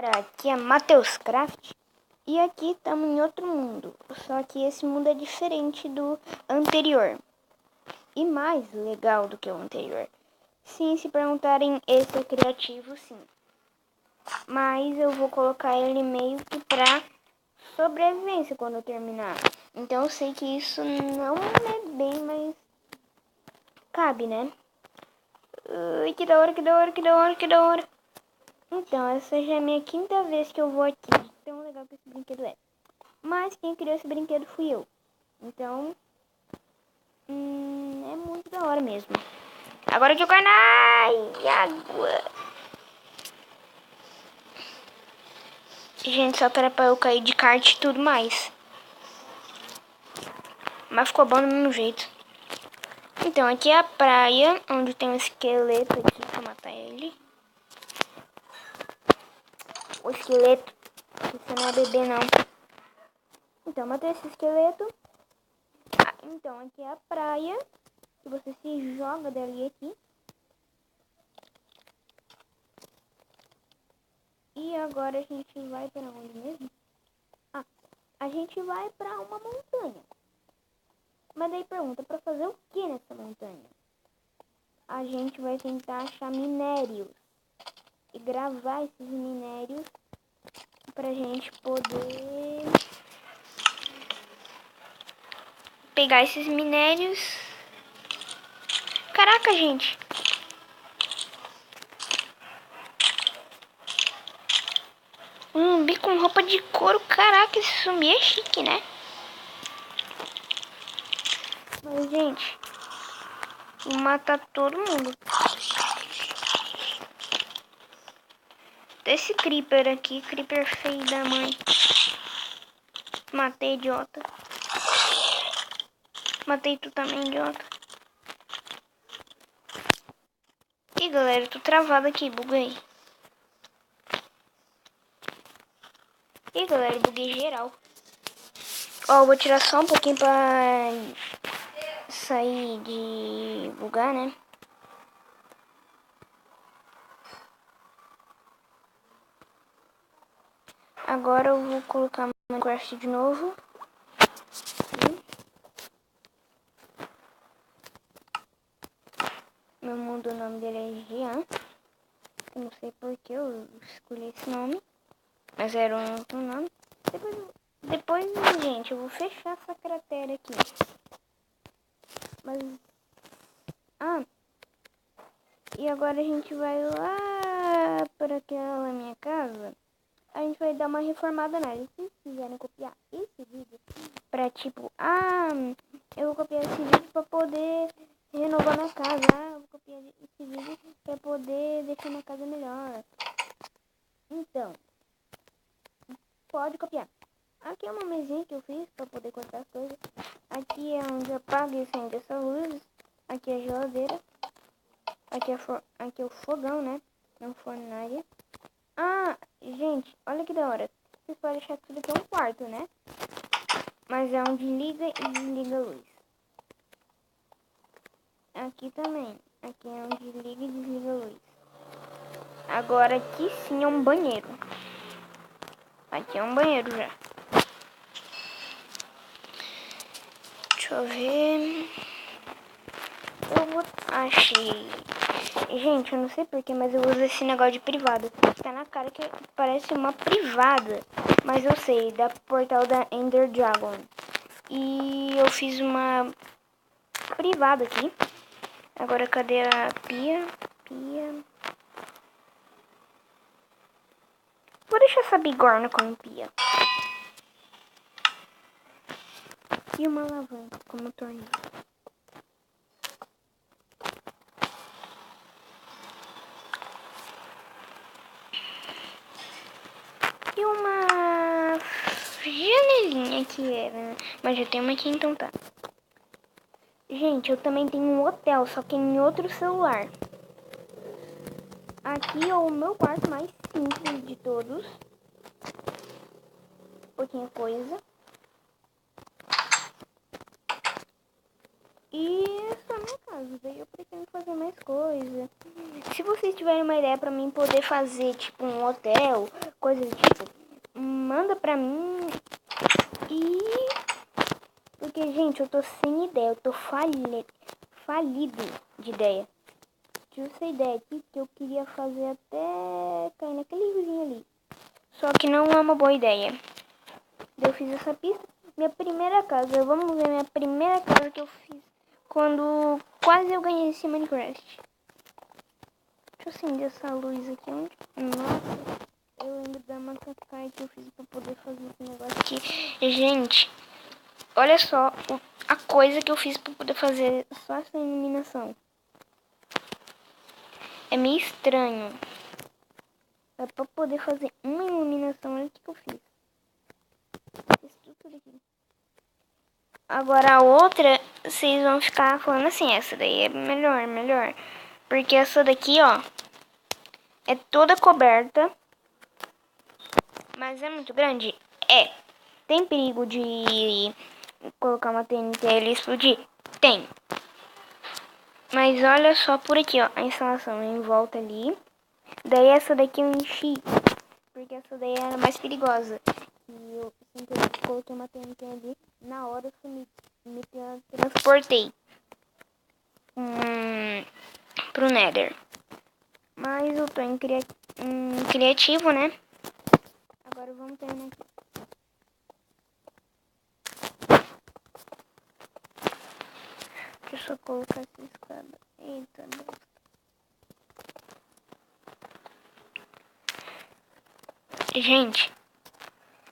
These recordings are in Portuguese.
Aqui é Matheus Craft e aqui estamos em outro mundo, só que esse mundo é diferente do anterior e mais legal do que o anterior. Sim, se perguntarem, esse é criativo, sim, mas eu vou colocar ele meio que pra sobrevivência quando eu terminar. Então eu sei que isso não é bem, mas cabe, né? Ui, que da hora, que da hora, que da hora, que da hora. Então, essa já é a minha quinta vez que eu vou aqui. Tão legal que esse brinquedo é. Mas quem criou esse brinquedo fui eu. Então, é muito da hora mesmo. Agora de jogar na água. Gente, só que era pra eu cair de kart e tudo mais. Mas ficou bom do mesmo jeito. Então, aqui é a praia, onde tem um esqueleto aqui pra matar ele. O esqueleto. Você não é bebê, não. Então, matei esse esqueleto. Então, aqui é a praia. Que você se joga dali aqui. E agora a gente vai para onde mesmo? A gente vai para uma montanha. Mas daí pergunta, para fazer o que nessa montanha? A gente vai tentar achar minérios. E gravar esses minérios pra gente poder pegar esses minérios. Caraca, gente. Um zumbi com roupa de couro. Caraca, esse zumbi é chique, né? Mas, gente, vou matar todo mundo. Esse creeper aqui, creeper feio da mãe. Matei, idiota. Matei tu também, idiota. Ih, galera, eu tô travado aqui, buguei. Ih, galera, eu buguei geral. Ó, eu vou tirar só um pouquinho pra sair de bugar, né? Agora eu vou colocar Minecraft de novo. Meu mundo, o nome dele é Jean. Eu não sei porque eu escolhi esse nome. Mas era um outro nome. Depois, gente, eu vou fechar essa cratera aqui. Mas... e agora a gente vai lá para aquela minha casa. A gente vai dar uma reformada nela. E se quiserem copiar esse vídeo pra tipo, eu vou copiar esse vídeo pra poder renovar minha casa. Eu vou copiar esse vídeo pra poder deixar minha casa melhor. Então, pode copiar. Aqui é uma mesinha que eu fiz pra poder cortar as coisas. Aqui é onde apaga e acende essa luz. Aqui é a geladeira. Aqui é o fogão, né? É uma fornalha. Gente, olha que da hora. Vocês podem achar que tudo aqui é um quarto, né? Mas é onde liga e desliga a luz. Aqui também. Aqui é onde liga e desliga a luz. Agora aqui sim é um banheiro. Aqui é um banheiro já. Deixa eu ver. Achei. Gente, eu não sei porquê, mas eu uso esse negócio de privado. Tá na cara que parece uma privada. Mas eu sei, da portal da Ender Dragon. E eu fiz uma privada aqui. Agora cadê a pia? Vou deixar essa bigorna como pia. E uma alavanca como torneio. E uma janelinha que era. Mas já tem uma aqui, então tá. Gente, eu também tenho um hotel, só que em outro celular. Aqui é o meu quarto mais simples de todos. Pouquinha coisa. E essa é a minha casa. Daí eu pretendo fazer mais coisa. Se vocês tiverem uma ideia pra mim poder fazer, tipo, um hotel coisa do tipo, manda pra mim. E... Porque, gente, eu tô sem ideia. Eu tô falido de ideia. Tive essa ideia aqui que eu queria fazer até cair naquele riozinho ali. Só que não é uma boa ideia. Eu fiz essa pista. Minha primeira casa. Vamos ver minha primeira casa que eu fiz quando quase eu ganhei esse Minecraft. Deixa eu acender essa luz aqui. Nossa, eu lembro da macacai que eu fiz pra poder fazer esse negócio aqui. Gente, olha só a coisa que eu fiz pra poder fazer só essa iluminação. É meio estranho. É pra poder fazer uma iluminação. Olha o que eu fiz. Fiz tudo aqui. Agora a outra, vocês vão ficar falando assim, essa daí é melhor. Porque essa daqui, ó, é toda coberta. Mas é muito grande? É. Tem perigo de colocar uma TNT e ele explodir? Tem. Mas olha só por aqui, ó, a instalação em volta ali. Daí essa daqui eu enchi, porque essa daí era mais perigosa. E eu sempre coloquei uma TNT ali, na hora eu me transportei pro Nether. Mas eu tô em criativo, né? Agora vamos terminar aqui. Deixa eu só colocar essa escada. Eita, Deus. Gente,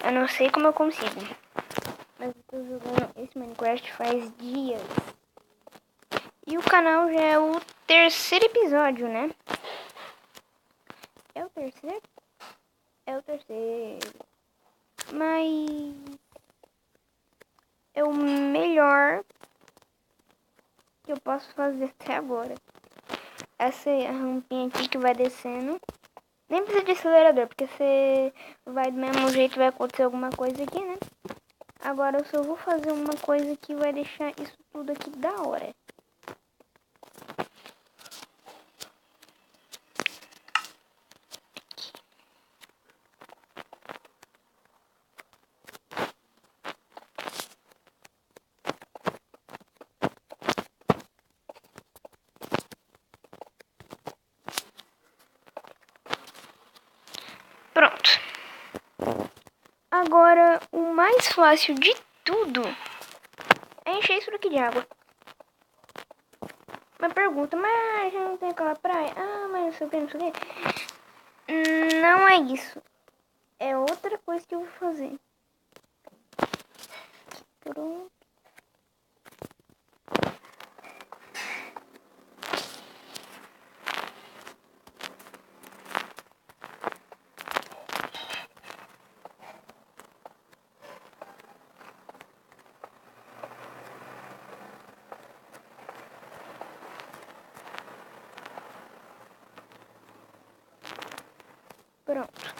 eu não sei como eu consigo, mas eu tô jogando esse Minecraft faz dias. E o canal já é o terceiro episódio, né? É o terceiro? É o terceiro. Mas é o melhor que eu posso fazer até agora. Essa rampinha aqui que vai descendo. Nem precisa de acelerador, porque você vai do mesmo jeito, vai acontecer alguma coisa aqui, né? Agora eu só vou fazer uma coisa que vai deixar isso tudo aqui da hora. Pronto. Agora, o mais fácil de tudo é encher isso daqui de água. Mas pergunta, mas já não tem aquela praia? Ah, mas não sei o que, não sei o que. Não é isso. É outra coisa que eu vou fazer. Pronto. Pronto.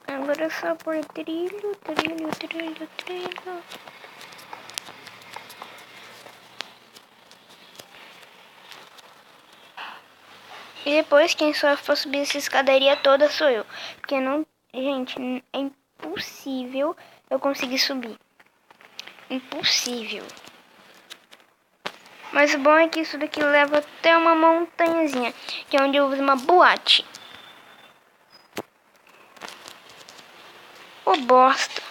Agora é só por trilho. E depois quem só for subir essa escadaria toda sou eu. Porque não... Gente, é impossível eu conseguir subir. Impossível. Mas o bom é que isso daqui leva até uma montanhazinha, que é onde eu uso uma boate. Ô bosta.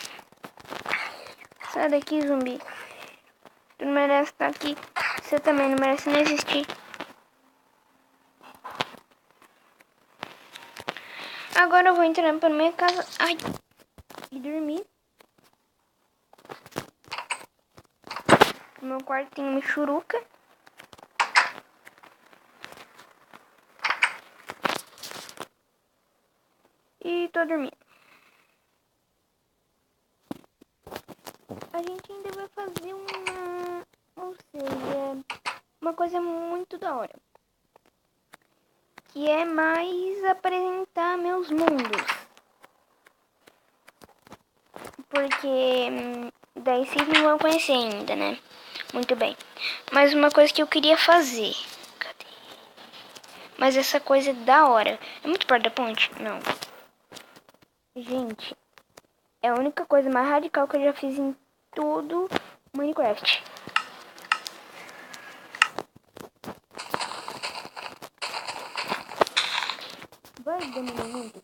Sai daqui, zumbi. Tu não merece estar aqui. Você também não merece nem existir. Agora eu vou entrar pra minha casa. Ai. E dormir. No meu quarto tem uma churuca. E tô dormindo. A gente ainda vai fazer ou seja, uma coisa muito da hora. Que é mais apresentar meus mundos. Porque daí vocês não vão conhecer ainda, né? Muito bem. Mas uma coisa que eu queria fazer. Cadê? Mas essa coisa é da hora. É muito perto da ponte? Não. Gente, é a única coisa mais radical que eu já fiz em todo Minecraft. Vai demorar muito.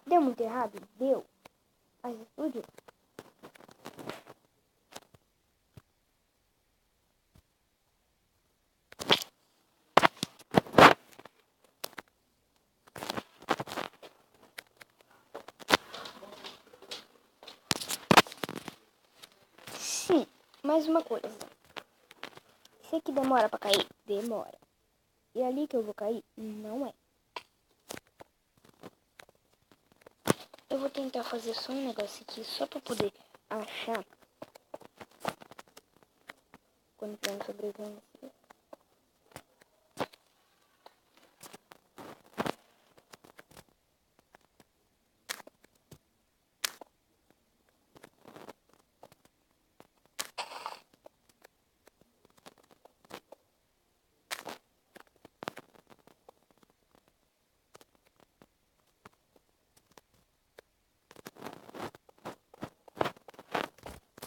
Deu muito errado? Deu. Mas explodiu. Sim, mais uma coisa. Isso aqui demora pra cair? Demora. E ali que eu vou cair? Não é. Eu vou tentar fazer só um negócio aqui, só pra poder achar. Quando tem sobrevivência.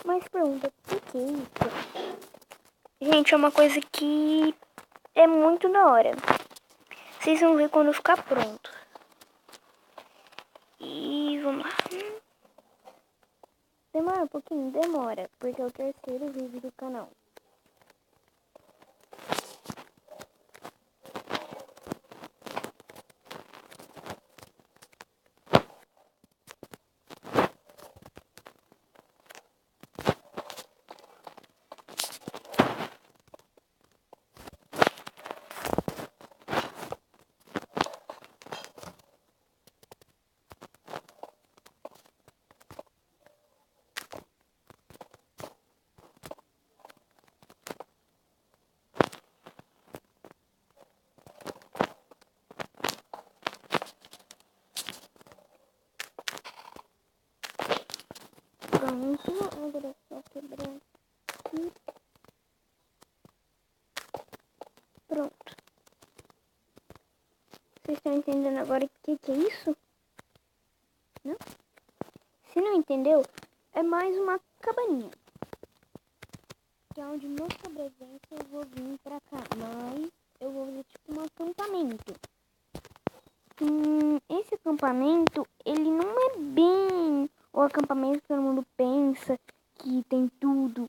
Mas pergunta, por que isso? Gente, é uma coisa que é muito da hora. Vocês vão ver quando ficar pronto. E vamos lá. Demora um pouquinho? Demora, porque é o terceiro vídeo do canal. Pronto, agora é só quebrar aqui. Pronto. Vocês estão entendendo agora o que é isso? Não? Se não entendeu, é mais uma cabaninha. Que é onde meus sobreviventes eu vou vir pra cá. Mas eu vou fazer tipo um acampamento. Esse acampamento, ele não é bem o acampamento que todo mundo pensa, que tem tudo.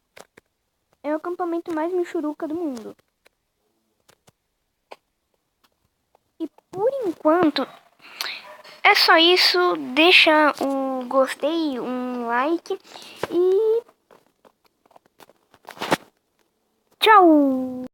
É o acampamento mais michuruca do mundo. E por enquanto, é só isso. Deixa o gostei, um like e tchau!